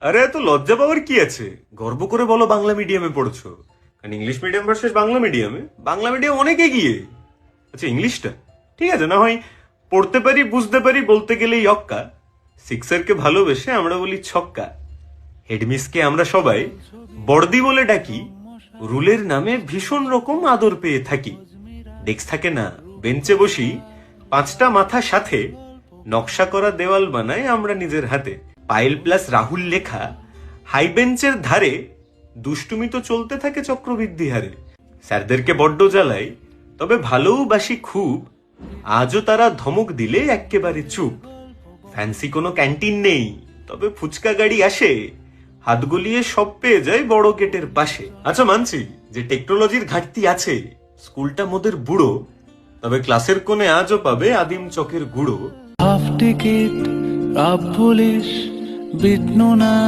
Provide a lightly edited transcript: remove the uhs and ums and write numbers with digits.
আরে এত লজ্জা পাওয়ার কি আছে? গর্ব করে বলো বাংলা মিডিয়ামে পড়ছো। কারণ ইংলিশ মিডিয়াম ভার্সেস বাংলা মিডিয়ামে বাংলা মিডিয়াম অনেক এগিয়ে। আচ্ছা ইংলিশটা ঠিক আছে, না হয় পড়তে পারি বুঝতে পারি বলতে গেলেই অক্কা। সিক্সারকে ভালোবেসে আমরা বলি ছক্কা। হেডমিসকে আমরা সবাই বড়দি বলে ডাকি। রুলের নামে ভীষণ রকম আদর পেয়ে থাকি। ডেস্ক থাকে না, বেঞ্চে বসি, 5টা মাথা সাথে, নকশা করা দেওয়াল বানাই আমরা নিজের হাতে। পায়েল প্লাস রাহুল লেখা হাই বেঞ্চের ধারে, দুষ্টুমি তো চলতে থাকে চক্রবৃদ্ধি হারে। স্যারদেরকে বড্ড জ্বালাই, তবে ভালোবাসি খুব। আজও তারা ধমক দিলে এক্কেবারে চুপ। ফ্যান্সি কোনো ক্যান্টিন নেই, তবে ফুচকা গাড়ি আসে। হাত গলিয়ে সব পেয়ে যায় বড় গেটের পাশে। আচ্ছা মানছি যে টেকনোলজির ঘাটতি আছে, স্কুলটা মোদের বুড়ো, তবে ক্লাসের কোণে আজও পাবে আদিম চকের গুঁড়ো। হাফ টিকিট, পুলিশ, বিটনু না